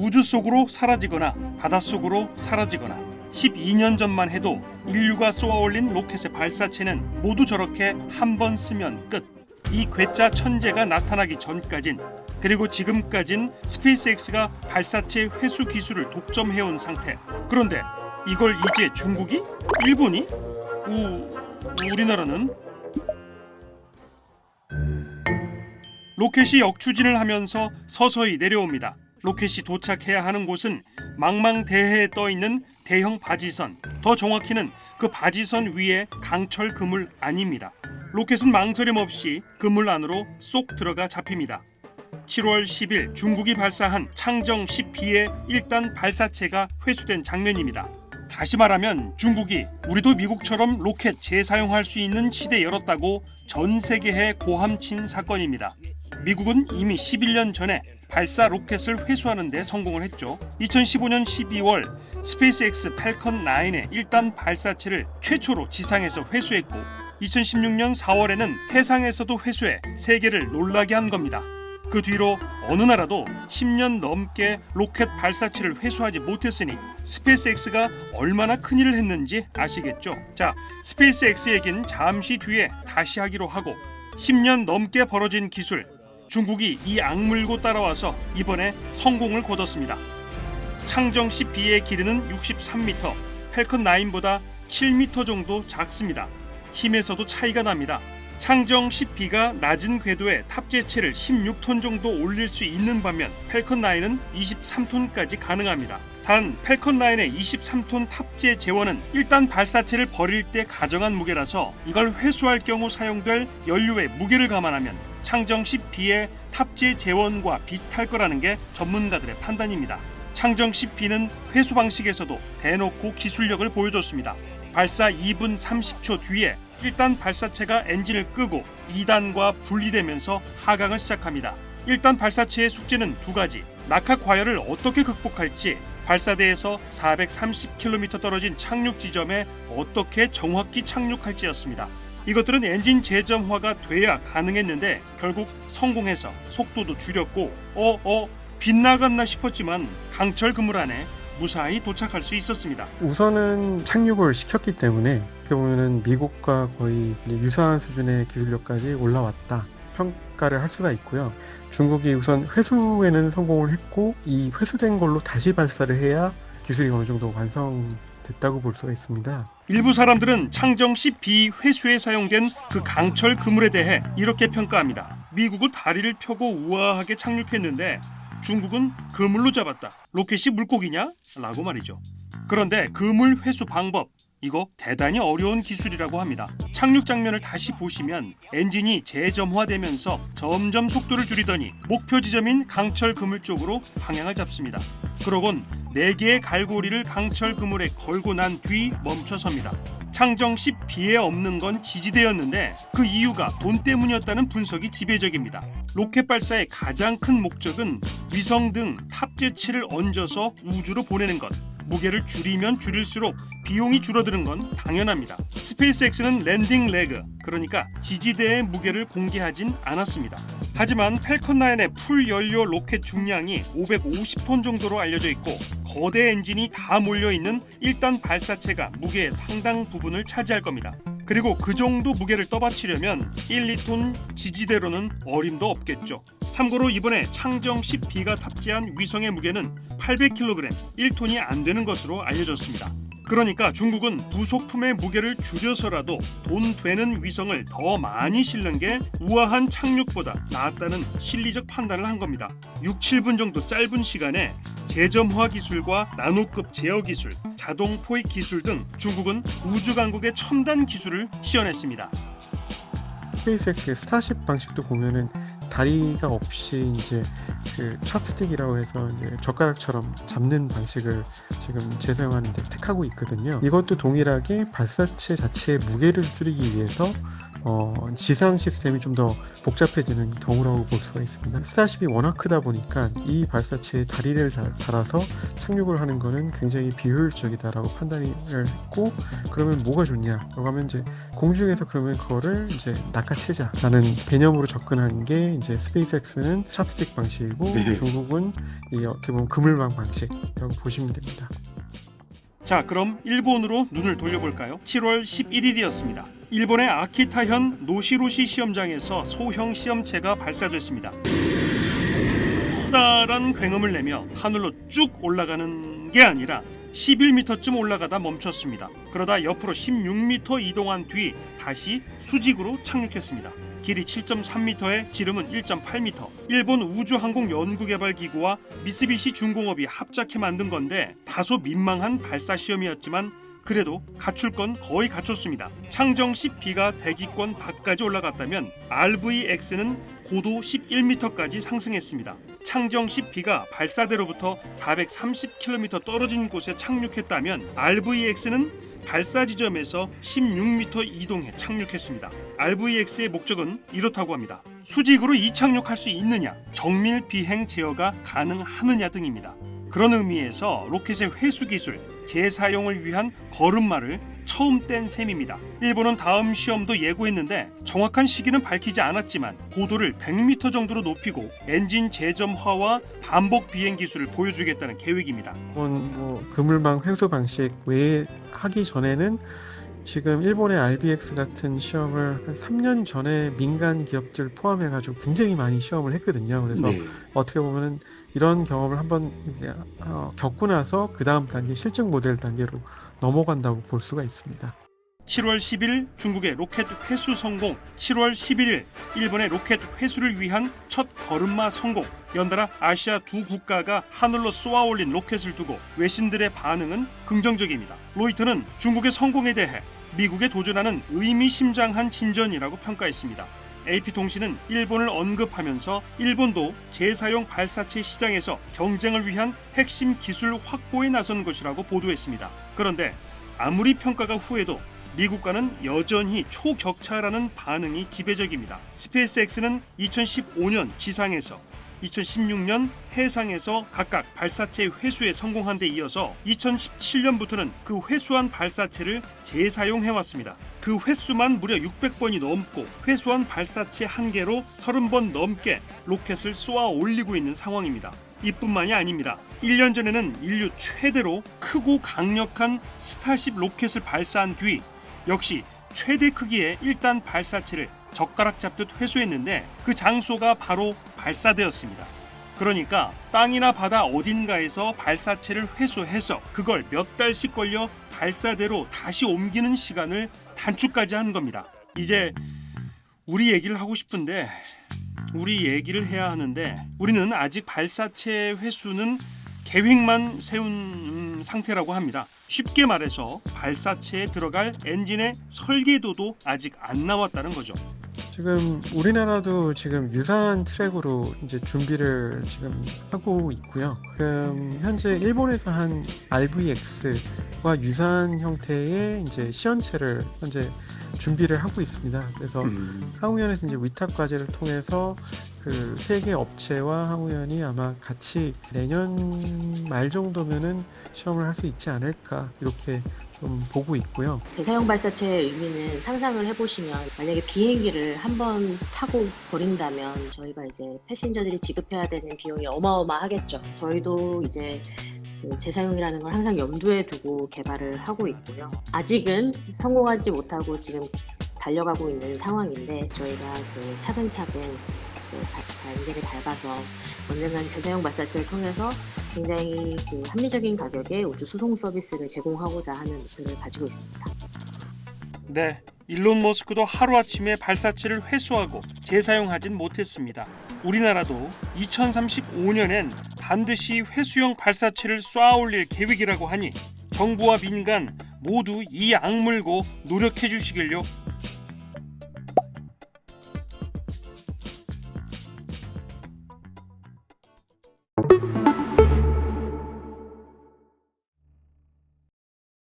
우주 속으로 사라지거나 바닷속으로 사라지거나 12년 전만 해도 인류가 쏘아올린 로켓의 발사체는 모두 저렇게 한 번 쓰면 끝. 이 괴짜 천재가 나타나기 전까진, 그리고 지금까진 스페이스X가 발사체 회수 기술을 독점해온 상태. 그런데 이걸 이제 중국이? 일본이? 우리나라는? 로켓이 역추진을 하면서 서서히 내려옵니다. 로켓이 도착해야 하는 곳은 망망대해에 떠있는 대형 바지선, 더 정확히는 그 바지선 위에 강철 그물 안입니다. 로켓은 망설임 없이 그물 안으로 쏙 들어가 잡힙니다. 7월 10일 중국이 발사한 창정 10B의 1단 발사체가 회수된 장면입니다. 다시 말하면 중국이 우리도 미국처럼 로켓 재사용할 수 있는 시대 열었다고 전 세계에 고함친 사건입니다. 미국은 이미 11년 전에 발사 로켓을 회수하는 데 성공을 했죠. 2015년 12월 스페이스X 팰컨 9의 1단 발사체를 최초로 지상에서 회수했고 2016년 4월에는 해상에서도 회수해 세계를 놀라게 한 겁니다. 그 뒤로 어느 나라도 10년 넘게 로켓 발사체를 회수하지 못했으니 스페이스X가 얼마나 큰일을 했는지 아시겠죠? 자, 스페이스X 얘기는 잠시 뒤에 다시 하기로 하고 10년 넘게 벌어진 기술, 중국이 이 악물고 따라와서 이번에 성공을 거뒀습니다. 창정 10B의 길이는 63m, 팰컨 9보다 7m 정도 작습니다. 힘에서도 차이가 납니다. 창정 10B가 낮은 궤도에 탑재체를 16톤 정도 올릴 수 있는 반면 팰컨 9은 23톤까지 가능합니다. 단 팰컨 9의 23톤 탑재 재원은 1단 발사체를 버릴 때 가정한 무게라서 이걸 회수할 경우 사용될 연료의 무게를 감안하면 창정 10B의 탑재 재원과 비슷할 거라는 게 전문가들의 판단입니다. 창정 10B는 회수 방식에서도 대놓고 기술력을 보여줬습니다. 발사 2분 30초 뒤에 1단 발사체가 엔진을 끄고 2단과 분리되면서 하강을 시작합니다. 1단 발사체의 숙제는 두 가지. 낙하 과열을 어떻게 극복할지, 발사대에서 430km 떨어진 착륙 지점에 어떻게 정확히 착륙할지였습니다. 이것들은 엔진 재점화가 돼야 가능했는데 결국 성공해서 속도도 줄였고 빗나갔나 싶었지만 강철 그물 안에 무사히 도착할 수 있었습니다. 우선은 착륙을 시켰기 때문에 어떻게 보면은 미국과 거의 유사한 수준의 기술력까지 올라왔다 평가를 할 수가 있고요. 중국이 우선 회수에는 성공을 했고 이 회수된 걸로 다시 발사를 해야 기술이 어느 정도 완성됐다고 볼 수가 있습니다. 일부 사람들은 창정 10B 회수에 사용된 그 강철 그물에 대해 이렇게 평가합니다. 미국은 다리를 펴고 우아하게 착륙했는데 중국은 그물로 잡았다. 로켓이 물고기냐? 라고 말이죠. 그런데 그물 회수 방법, 이거 대단히 어려운 기술이라고 합니다. 착륙 장면을 다시 보시면 엔진이 재점화되면서 점점 속도를 줄이더니 목표 지점인 강철 그물 쪽으로 방향을 잡습니다. 그러곤 4개의 갈고리를 강철 그물에 걸고 난 뒤 멈춰섭니다. 창정 10B에 없는 건 지지대였는데 그 이유가 돈 때문이었다는 분석이 지배적입니다. 로켓 발사의 가장 큰 목적은 위성 등 탑재체를 얹어서 우주로 보내는 것. 무게를 줄이면 줄일수록 비용이 줄어드는 건 당연합니다. 스페이스X는 랜딩 레그, 그러니까 지지대의 무게를 공개하진 않았습니다. 하지만 팰컨 9의 풀 연료 로켓 중량이 550톤 정도로 알려져 있고 거대 엔진이 다 몰려있는 1단 발사체가 무게의 상당 부분을 차지할 겁니다. 그리고 그 정도 무게를 떠받치려면 1, 2톤 지지대로는 어림도 없겠죠. 참고로 이번에 창정 10B가 탑재한 위성의 무게는 800kg, 1톤이 안 되는 것으로 알려졌습니다. 그러니까 중국은 부속품의 무게를 줄여서라도 돈 되는 위성을 더 많이 실는 게 우아한 착륙보다 낫다는 실리적 판단을 한 겁니다. 6, 7분 정도 짧은 시간에 재점화 기술과 나노급 제어 기술, 자동 포획 기술 등 중국은 우주 강국의 첨단 기술을 시연했습니다. 스페이스X의 스타쉽 방식도 보면은 다리가 없이 이제 그 찹스틱이라고 해서 이제 젓가락처럼 잡는 방식을 지금 재사용하는 데 택하고 있거든요. 이것도 동일하게 발사체 자체의 무게를 줄이기 위해서 지상 시스템이 좀 더 복잡해지는 경우라고 볼 수가 있습니다. 스타쉽이 워낙 크다 보니까 이 발사체에 다리를 달아서 착륙을 하는 거는 굉장히 비효율적이다라고 판단을 했고, 그러면 뭐가 좋냐라고 하면 이제 공중에서 그러면 그거를 이제 낚아채자라는 개념으로 접근한 게 이제 스페이스X는 찹스틱 방식이고 네. 중국은 이 어떻게 보면 그물망 방식이라고 보시면 됩니다. 자, 그럼 일본으로 눈을 돌려볼까요? 7월 11일이었습니다. 일본의 아키타현 노시로시 시험장에서 소형 시험체가 발사됐습니다. 커다란 굉음을 내며 하늘로 쭉 올라가는 게 아니라 11m쯤 올라가다 멈췄습니다. 그러다 옆으로 16m 이동한 뒤 다시 수직으로 착륙했습니다. 길이 7.3m에 지름은 1.8m. 일본 우주항공연구개발기구와 미쓰비시 중공업이 합작해 만든 건데 다소 민망한 발사 시험이었지만 그래도 갖출 건 거의 갖췄습니다. 창정식 B가 대기권 밖까지 올라갔다면 RVX는 고도 11m까지 상승했습니다. 창정식 B가 발사대로부터 430km 떨어진 곳에 착륙했다면 RVX는 발사 지점에서 16m 이동해 착륙했습니다. RVX의 목적은 이렇다고 합니다. 수직으로 이착륙할 수 있느냐, 정밀 비행 제어가 가능하느냐 등입니다. 그런 의미에서 로켓의 회수 기술, 재사용을 위한 걸음마를 처음 뗀 셈입니다. 일본은 다음 시험도 예고했는데 정확한 시기는 밝히지 않았지만 고도를 100m 정도로 높이고 엔진 재점화와 반복 비행 기술을 보여주겠다는 계획입니다. 그물망 회수 방식 외에 하기 전에는 지금 일본의 RBX 같은 시험을 한 3년 전에 민간 기업들 포함해가지고 굉장히 많이 시험을 했거든요. 그래서 네. 어떻게 보면은 이런 경험을 한번 겪고 나서 그 다음 단계 실증 모델 단계로 넘어간다고 볼 수가 있습니다. 7월 10일 중국의 로켓 회수 성공, 7월 11일 일본의 로켓 회수를 위한 첫 걸음마 성공. 연달아 아시아 두 국가가 하늘로 쏘아 올린 로켓을 두고 외신들의 반응은 긍정적입니다. 로이터는 중국의 성공에 대해 미국에 도전하는 의미심장한 진전이라고 평가했습니다. AP통신은 일본을 언급하면서 일본도 재사용 발사체 시장에서 경쟁을 위한 핵심 기술 확보에 나선 것이라고 보도했습니다. 그런데 아무리 평가가 후해도 미국과는 여전히 초격차라는 반응이 지배적입니다. 스페이스X는 2015년 지상에서 2016년 해상에서 각각 발사체 회수에 성공한 데 이어서 2017년부터는 그 회수한 발사체를 재사용해왔습니다. 그 횟수만 무려 600번이 넘고 회수한 발사체 한 개로 30번 넘게 로켓을 쏘아 올리고 있는 상황입니다. 이뿐만이 아닙니다. 1년 전에는 인류 최대로 크고 강력한 스타쉽 로켓을 발사한 뒤 역시 최대 크기의 1단 발사체를 젓가락 잡듯 회수했는데 그 장소가 바로 발사대였습니다. 그러니까 땅이나 바다 어딘가에서 발사체를 회수해서 그걸 몇 달씩 걸려 발사대로 다시 옮기는 시간을 단축까지 한 겁니다. 이제 우리 얘기를 하고 싶은데 우리 얘기를 해야 하는데 우리는 아직 발사체 회수는 계획만 세운 상태라고 합니다. 쉽게 말해서 발사체에 들어갈 엔진의 설계도도 아직 안 나왔다는 거죠. 지금 우리나라도 지금 유사한 트랙으로 이제 준비를 지금 하고 있고요. 그럼 현재 일본에서 한 RVX와 유사한 형태의 이제 시연체를 현재 준비를 하고 있습니다. 그래서 항우연에서 이제 위탁 과제를 통해서 그 세 개 업체와 항우연이 아마 같이 내년 말 정도면은 시험을 할 수 있지 않을까 이렇게 좀 보고 있고요. 재사용 발사체의 의미는 상상을 해보시면 만약에 비행기를 한번 타고 버린다면 저희가 이제 패신저들이 지급해야 되는 비용이 어마어마하겠죠. 저희도 이제 재사용이라는 걸 항상 염두에 두고 개발을 하고 있고요. 아직은 성공하지 못하고 지금 달려가고 있는 상황인데 저희가 차근차근 단계를 밟아서 언젠간 재사용 발사체를 통해서 굉장히 합리적인 가격에 우주 수송 서비스를 제공하고자 하는 목표를 가지고 있습니다. 네, 일론 머스크도 하루아침에 발사체를 회수하고 재사용하진 못했습니다. 우리나라도 2035년엔 반드시 회수용 발사체를 쏘아 올릴 계획이라고 하니 정부와 민간 모두 이 악물고 노력해 주시길요.